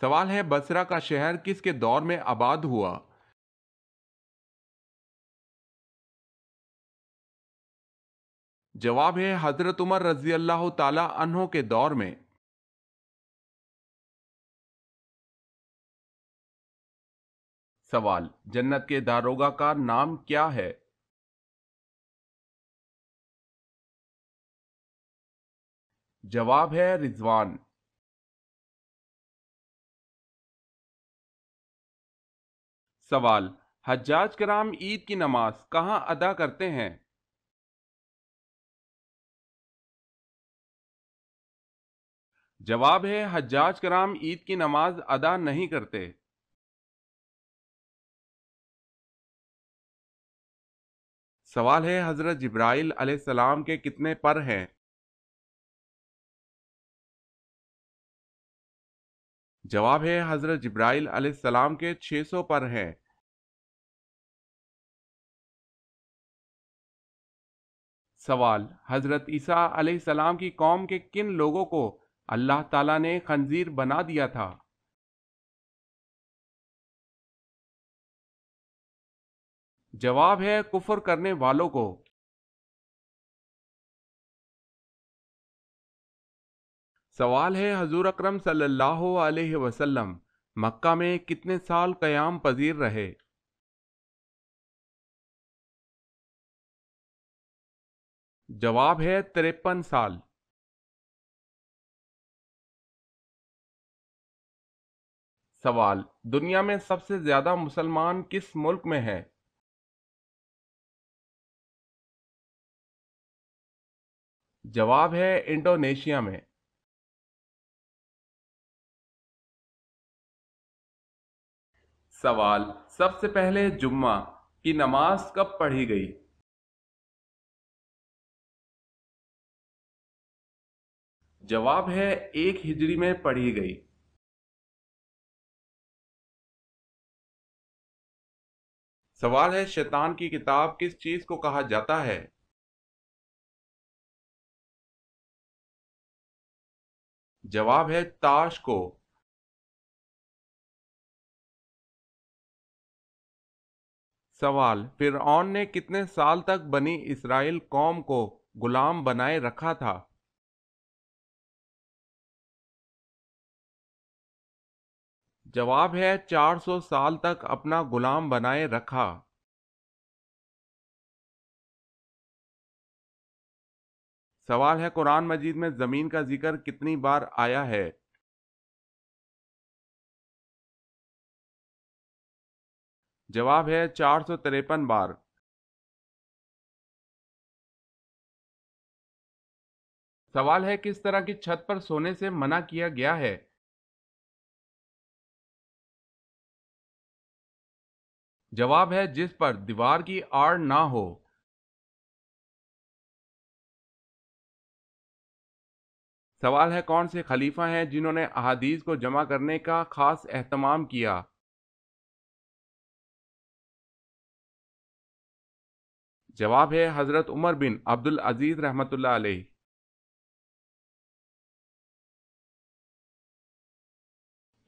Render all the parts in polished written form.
سوال ہے بصرہ کا شہر کس کے دور میں آباد ہوا؟ جواب ہے حضرت عمر رضی اللہ تعالی عنہ کے دور میں۔ سوال، جنت کے داروغہ کا نام کیا ہے؟ جواب ہے رضوان۔ سوال، حجاج کرام عید کی نماز کہاں ادا کرتے ہیں؟ جواب ہے حجاج کرام عید کی نماز ادا نہیں کرتے۔ سوال ہے حضرت جبرائیل علیہ السلام کے کتنے پر ہیں؟ جواب ہے حضرت جبرائیل علیہ السلام کے 600 پر ہیں۔ سوال، حضرت عیسیٰ علیہ السلام کی قوم کے کن لوگوں کو اللہ تعالیٰ نے خنزیر بنا دیا تھا؟ جواب ہے کفر کرنے والوں کو۔ سوال ہے حضور اکرم صلی اللہ علیہ وسلم مکہ میں کتنے سال قیام پذیر رہے؟ جواب ہے 53 سال۔ سوال، دنیا میں سب سے زیادہ مسلمان کس ملک میں ہیں؟ جواب ہے انڈونیشیا میں۔ سوال، سب سے پہلے جمعہ کی نماز کب پڑھی گئی؟ جواب ہے 1 ہجری میں پڑھی گئی۔ سوال ہے شیطان کی کتاب کس چیز کو کہا جاتا ہے؟ جواب ہے تاش کو۔ سوال، فرعون نے کتنے سال تک بنی اسرائیل قوم کو غلام بنائے رکھا تھا؟ جواب ہے 400 سال تک اپنا غلام بنائے رکھا۔ سوال ہے قرآن مجید میں زمین کا ذکر کتنی بار آیا ہے؟ جواب ہے 453 بار۔ سوال ہے کس طرح کی چھت پر سونے سے منع کیا گیا ہے؟ جواب ہے جس پر دیوار کی آڑ نہ ہو۔ سوال ہے کون سے خلیفہ ہیں جنہوں نے احادیث کو جمع کرنے کا خاص اہتمام کیا؟ جواب ہے حضرت عمر بن عبد العزیز رحمۃ اللہ علیہ۔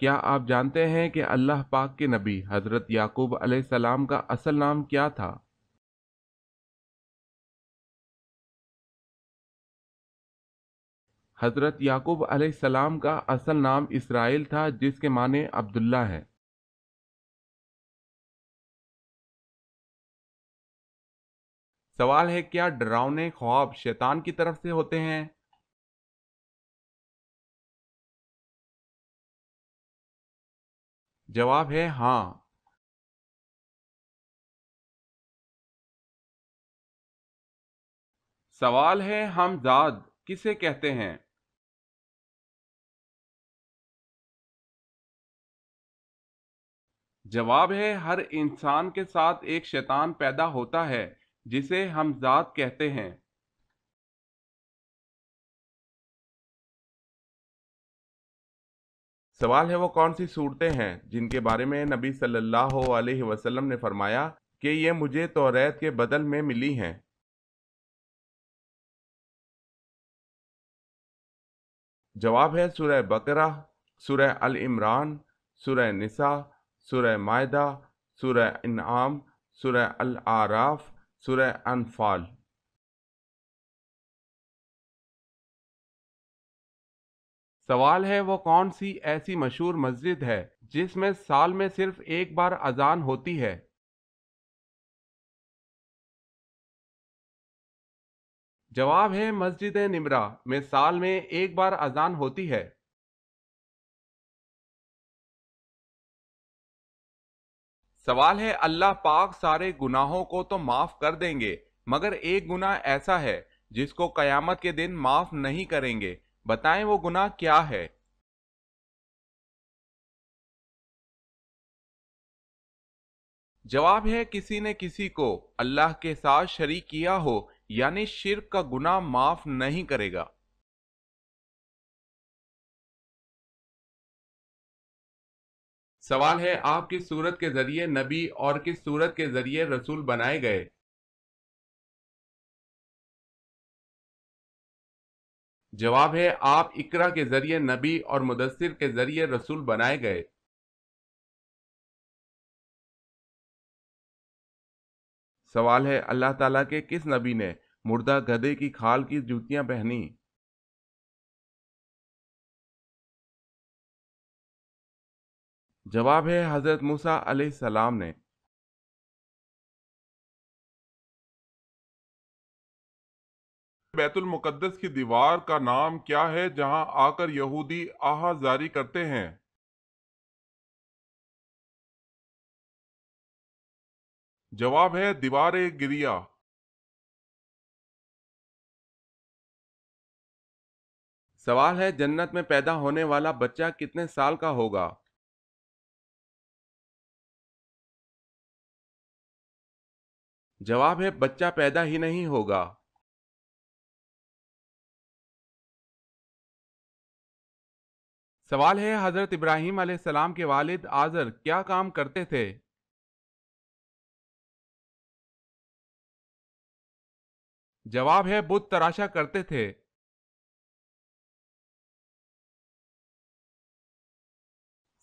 کیا آپ جانتے ہیں کہ اللہ پاک کے نبی حضرت یعقوب علیہ السلام کا اصل نام کیا تھا؟ حضرت یعقوب علیہ السلام کا اصل نام اسرائیل تھا جس کے معنی عبداللہ ہے۔ سوال ہے کیا ڈراؤنے خواب شیطان کی طرف سے ہوتے ہیں؟ جواب ہے ہاں۔ سوال ہے ہم ذات کسے کہتے ہیں؟ جواب ہے ہر انسان کے ساتھ ایک شیطان پیدا ہوتا ہے جسے ہم ذات کہتے ہیں۔ سوال ہے وہ کون سی صورتیں ہیں جن کے بارے میں نبی صلی اللہ علیہ وسلم نے فرمایا کہ یہ مجھے توریت کے بدل میں ملی ہیں؟ جواب ہے سورہ بقرہ، سورہ ال عمران، سورہ نساء، سورہ مائدہ، سورہ انعام، سورہ الاعراف، سورہ انفال۔ سوال ہے وہ کون سی ایسی مشہور مسجد ہے جس میں سال میں صرف ایک بار اذان ہوتی ہے؟ جواب ہے مسجد نمرہ میں سال میں ایک بار اذان ہوتی ہے۔ سوال ہے اللہ پاک سارے گناہوں کو تو معاف کر دیں گے مگر ایک گناہ ایسا ہے جس کو قیامت کے دن معاف نہیں کریں گے، بتائیں وہ گناہ کیا ہے؟ جواب ہے کسی نے کسی کو اللہ کے ساتھ شریک کیا ہو، یعنی شرک کا گناہ معاف نہیں کرے گا۔ سوال ہے آپ کس صورت کے ذریعے نبی اور کس صورت کے ذریعے رسول بنائے گئے؟ جواب ہے آپ اقرا کے ذریعے نبی اور مدثر کے ذریعے رسول بنائے گئے۔ سوال ہے اللہ تعالیٰ کے کس نبی نے مردہ گدھے کی کھال کی جوتیاں پہنی؟ جواب ہے حضرت موسیٰ علیہ السلام نے۔ بیت المقدس کی دیوار کا نام کیا ہے جہاں آ کر یہودی آہا زاری کرتے ہیں؟ جواب ہے دیوار گریا۔ سوال ہے جنت میں پیدا ہونے والا بچہ کتنے سال کا ہوگا؟ جواب ہے بچہ پیدا ہی نہیں ہوگا۔ سوال ہے حضرت ابراہیم علیہ السلام کے والد آزر کیا کام کرتے تھے؟ جواب ہے بت تراشا کرتے تھے۔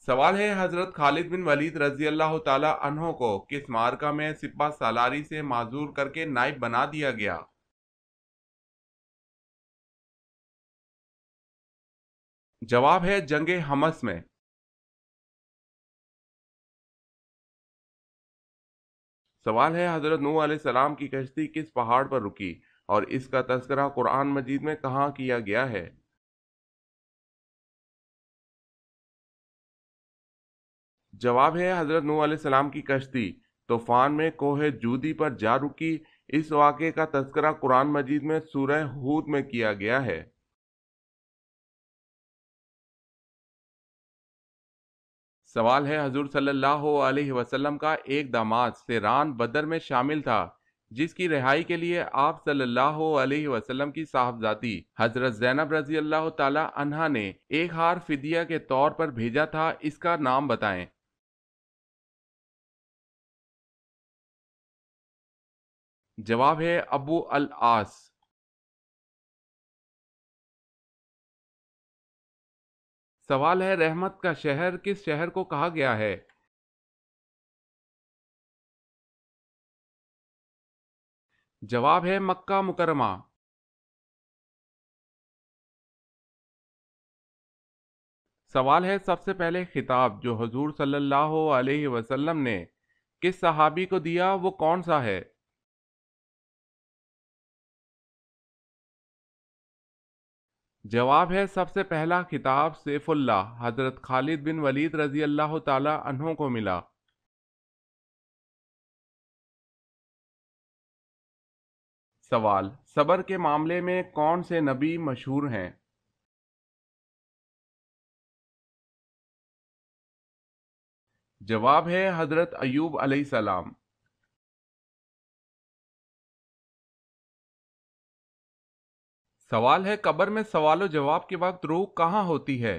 سوال ہے حضرت خالد بن ولید رضی اللہ تعالی عنہ کو کس معرکہ میں سپہ سالاری سے معذور کر کے نائب بنا دیا گیا؟ جواب ہے جنگ حمس میں۔ سوال ہے حضرت نوح علیہ السلام کی کشتی کس پہاڑ پر رکی اور اس کا تذکرہ قرآن مجید میں کہاں کیا گیا ہے؟ جواب ہے حضرت نوح علیہ السلام کی کشتی طوفان میں کوہ جودی پر جا رکی، اس واقعے کا تذکرہ قرآن مجید میں سورہ ہود میں کیا گیا ہے۔ سوال ہے حضور صلی اللہ علیہ وسلم کا ایک داماد سیران بدر میں شامل تھا جس کی رہائی کے لیے آپ صلی اللہ علیہ وسلم کی صاحبزادی حضرت زینب رضی اللہ تعالی عنہا نے ایک ہار فدیہ کے طور پر بھیجا تھا، اس کا نام بتائیں۔ جواب ہے ابو العاص۔ سوال ہے رحمت کا شہر کس شہر کو کہا گیا ہے؟ جواب ہے مکہ مکرمہ۔ سوال ہے سب سے پہلے خطاب جو حضور صلی اللہ علیہ وسلم نے کس صحابی کو دیا وہ کون سا ہے؟ جواب ہے سب سے پہلا خطاب سیف اللہ حضرت خالد بن ولید رضی اللہ تعالی عنہ کو ملا۔ سوال صبر کے معاملے میں کون سے نبی مشہور ہیں؟ جواب ہے حضرت ایوب علیہ السلام۔ سوال ہے قبر میں سوال و جواب کے وقت روح کہاں ہوتی ہے؟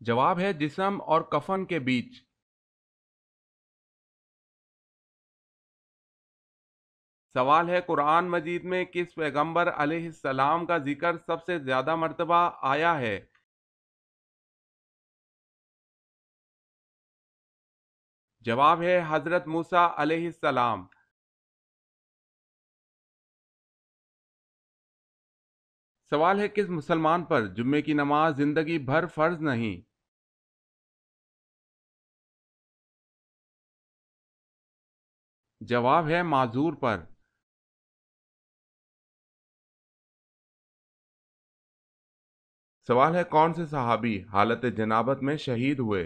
جواب ہے جسم اور کفن کے بیچ۔ سوال ہے قرآن مجید میں کس پیغمبر علیہ السلام کا ذکر سب سے زیادہ مرتبہ آیا ہے؟ جواب ہے حضرت موسیٰ علیہ السلام۔ سوال ہے کس مسلمان پر جمعے کی نماز زندگی بھر فرض نہیں؟ جواب ہے معذور پر۔ سوال ہے کون سے صحابی حالت جنابت میں شہید ہوئے؟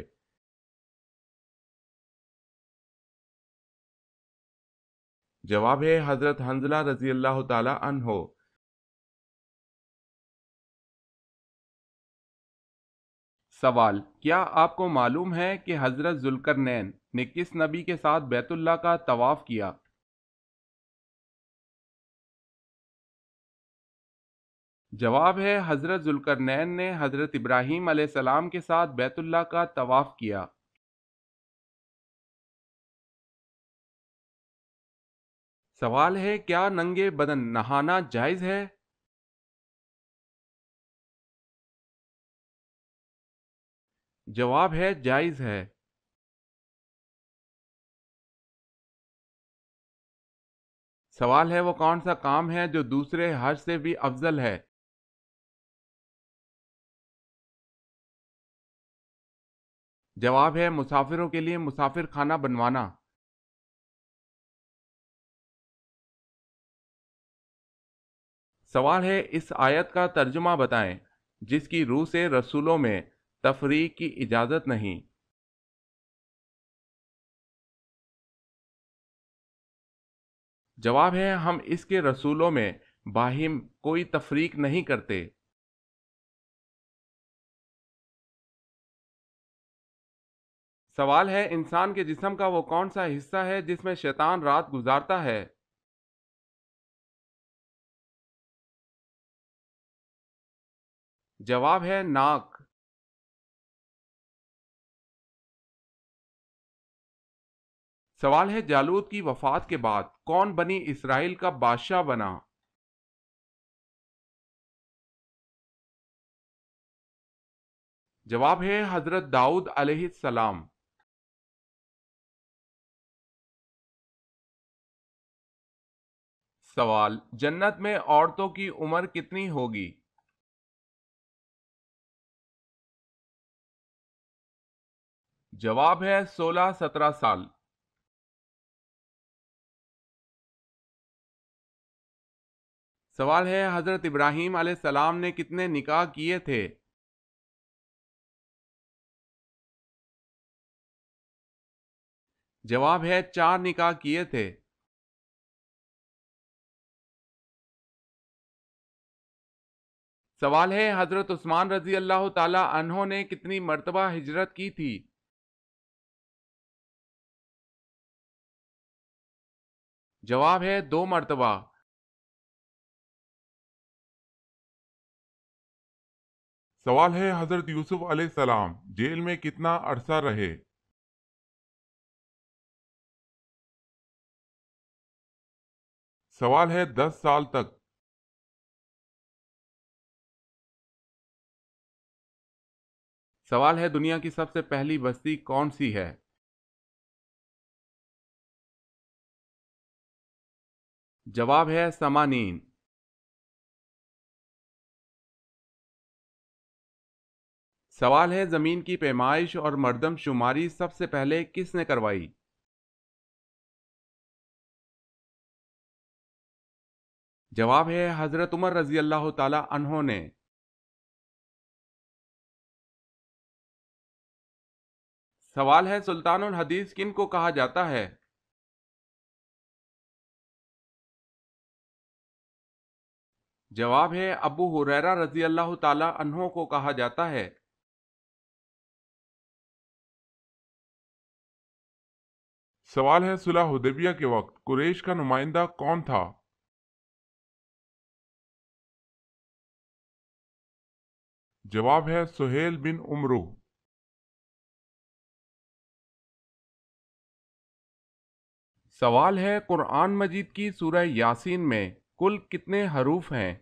جواب ہے حضرت حنظلہ رضی اللہ تعالی عنہ۔ سوال، کیا آپ کو معلوم ہے کہ حضرت ذوالقرنین نے کس نبی کے ساتھ بیت اللہ کا طواف کیا؟ جواب ہے حضرت ذوالقرنین نے حضرت ابراہیم علیہ السلام کے ساتھ بیت اللہ کا طواف کیا۔ سوال ہے کیا ننگے بدن نہانا جائز ہے؟ جواب ہے جائز ہے۔ سوال ہے وہ کون سا کام ہے جو دوسرے حج سے بھی افضل ہے؟ جواب ہے مسافروں کے لیے مسافر خانہ بنوانا۔ سوال ہے اس آیت کا ترجمہ بتائیں جس کی روح سے رسولوں میں تفریق کی اجازت نہیں۔ جواب ہے ہم اس کے رسولوں میں باہم کوئی تفریق نہیں کرتے۔ سوال ہے انسان کے جسم کا وہ کون سا حصہ ہے جس میں شیطان رات گزارتا ہے؟ جواب ہے ناک۔ سوال ہے جالوت کی وفات کے بعد کون بنی اسرائیل کا بادشاہ بنا؟ جواب ہے حضرت داؤد علیہ السلام۔ سوال، جنت میں عورتوں کی عمر کتنی ہوگی؟ جواب ہے 16-17 سال۔ سوال ہے حضرت ابراہیم علیہ السلام نے کتنے نکاح کیے تھے؟ جواب ہے 4 نکاح کیے تھے۔ سوال ہے حضرت عثمان رضی اللہ تعالی عنہ نے کتنی مرتبہ ہجرت کی تھی؟ جواب ہے 2 مرتبہ۔ سوال ہے حضرت یوسف علیہ السلام جیل میں کتنا عرصہ رہے؟ سوال ہے 10 سال تک۔ سوال ہے دنیا کی سب سے پہلی بستی کون سی ہے؟ جواب ہے سمانین۔ سوال ہے زمین کی پیمائش اور مردم شماری سب سے پہلے کس نے کروائی؟ جواب ہے حضرت عمر رضی اللہ تعالی عنہ نے۔ سوال ہے سلطان الحدیث کن کو کہا جاتا ہے؟ جواب ہے ابو ہریرہ رضی اللہ تعالی عنہ کو کہا جاتا ہے۔ سوال ہے صلح حدیبیہ کے وقت قریش کا نمائندہ کون تھا؟ جواب ہے سہیل بن عمرو۔ سوال ہے قرآن مجید کی سورہ یاسین میں کل کتنے حروف ہیں؟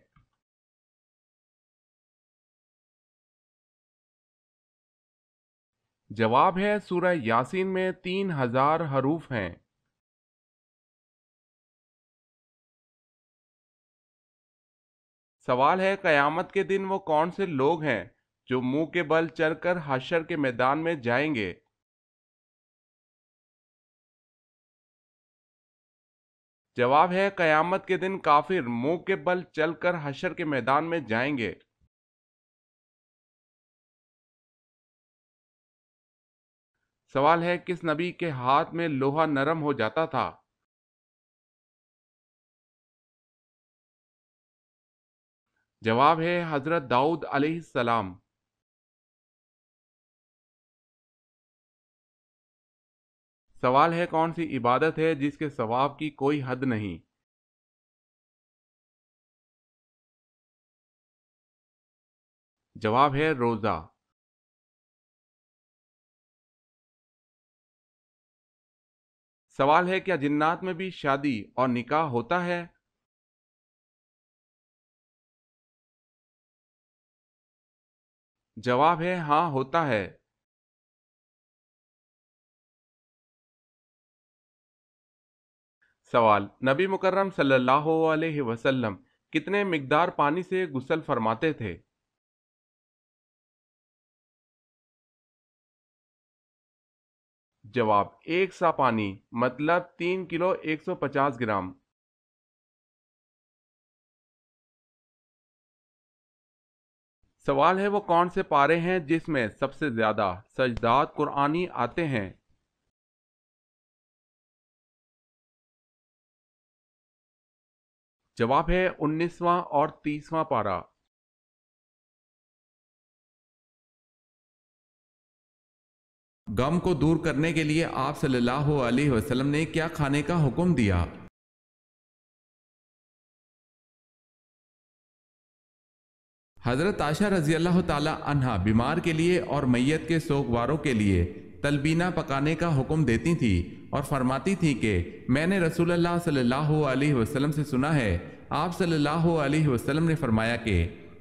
جواب ہے سورہ یاسین میں 3000 حروف ہیں۔ سوال ہے قیامت کے دن وہ کون سے لوگ ہیں جو منہ کے بل چل کر حشر کے میدان میں جائیں گے؟ جواب ہے قیامت کے دن کافر منہ کے بل چل کر حشر کے میدان میں جائیں گے۔ سوال ہے کس نبی کے ہاتھ میں لوہا نرم ہو جاتا تھا؟ جواب ہے حضرت داؤد علیہ السلام۔ سوال ہے کون سی عبادت ہے جس کے ثواب کی کوئی حد نہیں؟ جواب ہے روزہ۔ سوال ہے کیا جنات میں بھی شادی اور نکاح ہوتا ہے؟ جواب ہے ہاں ہوتا ہے۔ سوال نبی مکرم صلی اللہ علیہ وسلم کتنے مقدار پانی سے غسل فرماتے تھے؟ جواب 1 سا پانی مطلب 3 کلو 150 گرام۔ سوال ہے وہ کون سے پارے ہیں جس میں سب سے زیادہ سجدات قرآنی آتے ہیں؟ جواب ہے 19واں اور 30واں پارہ۔ غم کو دور کرنے کے لیے آپ صلی اللہ علیہ وسلم نے کیا کھانے کا حکم دیا؟ حضرت عائشہ رضی اللہ تعالی عنہا بیمار کے لیے اور میت کے سوگواروں کے لیے تلبینہ پکانے کا حکم دیتی تھی اور فرماتی تھی کہ میں نے رسول اللہ صلی اللہ علیہ وسلم سے سنا ہے، آپ صلی اللہ علیہ وسلم نے فرمایا کہ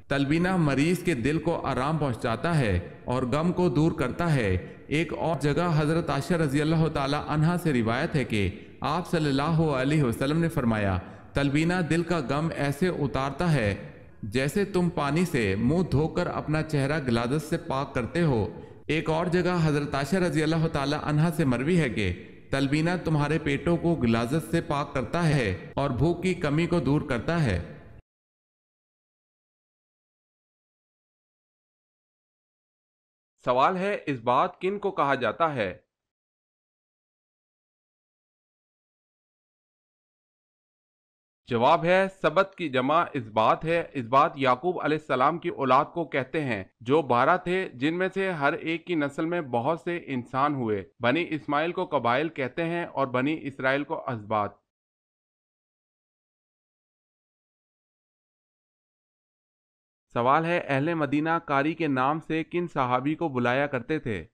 تلبینہ مریض کے دل کو آرام پہنچاتا ہے اور غم کو دور کرتا ہے۔ ایک اور جگہ حضرت عائشہ رضی اللہ تعالی عنہا سے روایت ہے کہ آپ صلی اللہ علیہ وسلم نے فرمایا تلبینہ دل کا غم ایسے اتارتا ہے جیسے تم پانی سے منہ دھو کر اپنا چہرہ غلاظت سے پاک کرتے ہو۔ ایک اور جگہ حضرت عائشہ رضی اللہ تعالی عنہا سے مروی ہے کہ تلبینہ تمہارے پیٹوں کو غلاظت سے پاک کرتا ہے اور بھوک کی کمی کو دور کرتا ہے۔ سوال ہے اس بات کن کو کہا جاتا ہے؟ جواب ہے سبت کی جمع اثبات ہے۔ اثبات یعقوب علیہ السلام کی اولاد کو کہتے ہیں جو 12 تھے، جن میں سے ہر ایک کی نسل میں بہت سے انسان ہوئے۔ بنی اسماعیل کو قبائل کہتے ہیں اور بنی اسرائیل کو اسباط۔ سوال ہے اہل مدینہ قاری کے نام سے کن صحابی کو بلایا کرتے تھے؟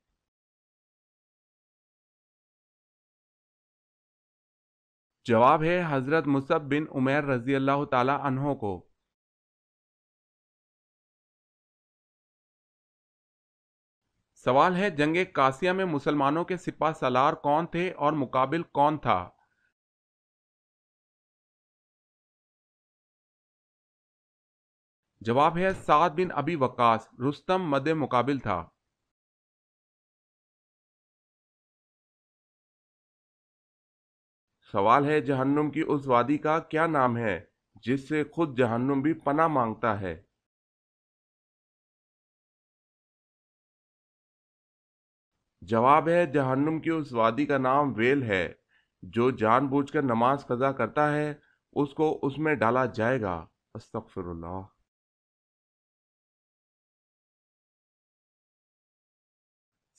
جواب ہے حضرت مصعب بن عمیر رضی اللہ تعالی عنہ کو۔ سوال ہے جنگ قاسیہ میں مسلمانوں کے سپہ سالار کون تھے اور مقابل کون تھا؟ جواب ہے سعد بن ابی وقاص۔ رستم مد مقابل تھا۔ سوال ہے جہنم کی اس وادی کا کیا نام ہے جس سے خود جہنم بھی پناہ مانگتا ہے؟ جواب ہے جہنم کی اس وادی کا نام ویل ہے۔ جو جان بوجھ کر نماز قضا کرتا ہے اس کو اس میں ڈالا جائے گا۔ استغفر اللہ۔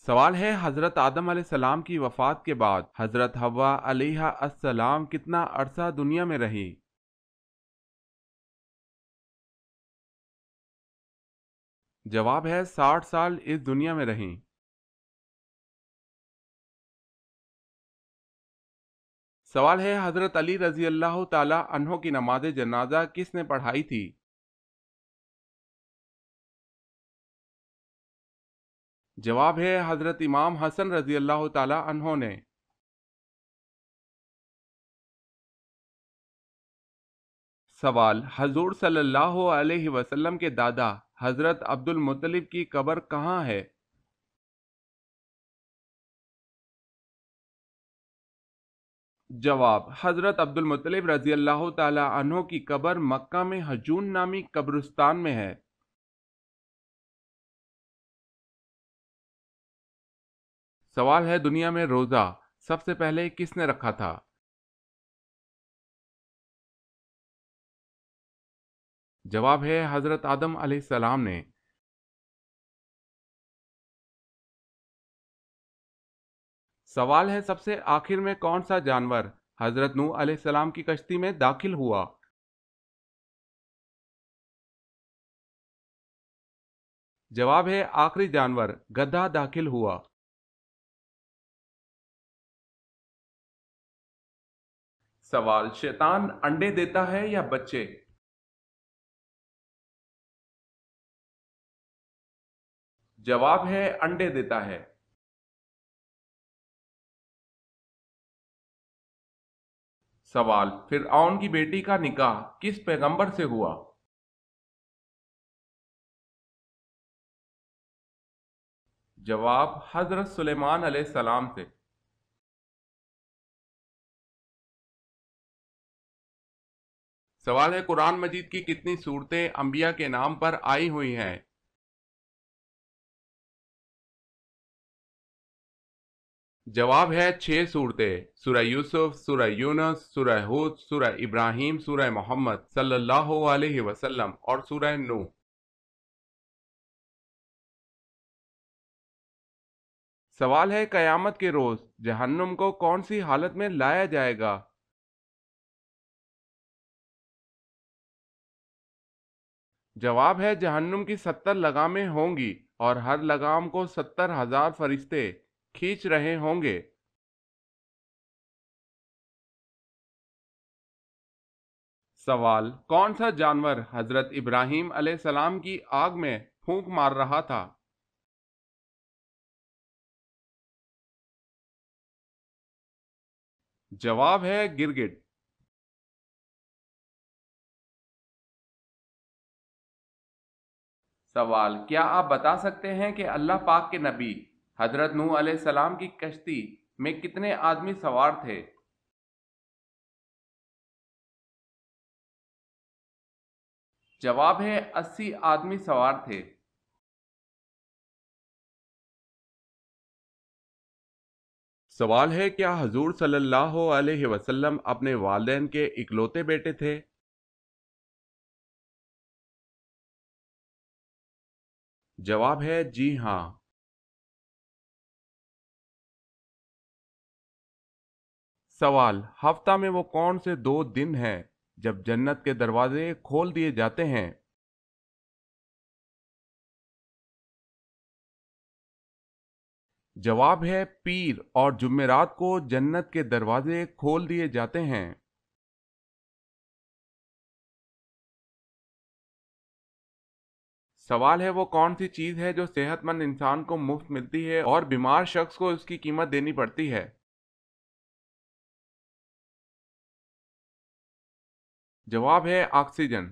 سوال ہے حضرت آدم علیہ السلام کی وفات کے بعد حضرت حوا علیہ السلام کتنا عرصہ دنیا میں رہی؟ جواب ہے 60 سال اس دنیا میں رہیں۔ سوال ہے حضرت علی رضی اللہ تعالی عنہ کی نماز جنازہ کس نے پڑھائی تھی؟ جواب ہے حضرت امام حسن رضی اللہ تعالی عنہ نے۔ سوال، حضور صلی اللہ علیہ وسلم کے دادا حضرت عبد المطلب کی قبر کہاں ہے؟ جواب، حضرت عبد المطلب رضی اللہ تعالی عنہ کی قبر مکہ میں حجون نامی قبرستان میں ہے۔ سوال ہے، دنیا میں روزہ سب سے پہلے کس نے رکھا تھا؟ جواب ہے حضرت آدم علیہ السلام نے۔ سوال ہے، سب سے آخر میں کون سا جانور حضرت نوح علیہ السلام کی کشتی میں داخل ہوا؟ جواب ہے آخری جانور گدھا داخل ہوا۔ سوال، شیطان انڈے دیتا ہے یا بچے؟ جواب ہے انڈے دیتا ہے۔ سوال، فرعون کی بیٹی کا نکاح کس پیغمبر سے ہوا؟ جواب، حضرت سلیمان علیہ السلام سے۔ سوال ہے، قرآن مجید کی کتنی صورتیں انبیاء کے نام پر آئی ہوئی ہیں؟ جواب ہے 6 صورتیں: سورہ یوسف، سورہ یونس، سورہ ہود، سورہ ابراہیم، سورہ محمد صلی اللہ علیہ وسلم اور سورہ نوح۔ سوال ہے، قیامت کے روز جہنم کو کون سی حالت میں لایا جائے گا؟ جواب ہے جہنم کی 70 لگامیں ہوں گی اور ہر لگام کو 70,000 فرشتے کھینچ رہے ہوں گے۔ سوال، کون سا جانور حضرت ابراہیم علیہ السلام کی آگ میں پھونک مار رہا تھا؟ جواب ہے گرگٹ۔ سوال، کیا آپ بتا سکتے ہیں کہ اللہ پاک کے نبی حضرت نوح علیہ السلام کی کشتی میں کتنے آدمی سوار تھے؟ جواب ہے 80 آدمی سوار تھے۔ سوال ہے، کیا حضور صلی اللہ علیہ وسلم اپنے والدین کے اکلوتے بیٹے تھے؟ جواب ہے جی ہاں۔ سوال، ہفتہ میں وہ کون سے 2 دن ہیں جب جنت کے دروازے کھول دیے جاتے ہیں؟ جواب ہے پیر اور جمعرات کو جنت کے دروازے کھول دیے جاتے ہیں۔ سوال ہے، وہ کون سی چیز ہے جو صحت مند انسان کو مفت ملتی ہے اور بیمار شخص کو اس کی قیمت دینی پڑتی ہے؟ جواب ہے آکسیجن۔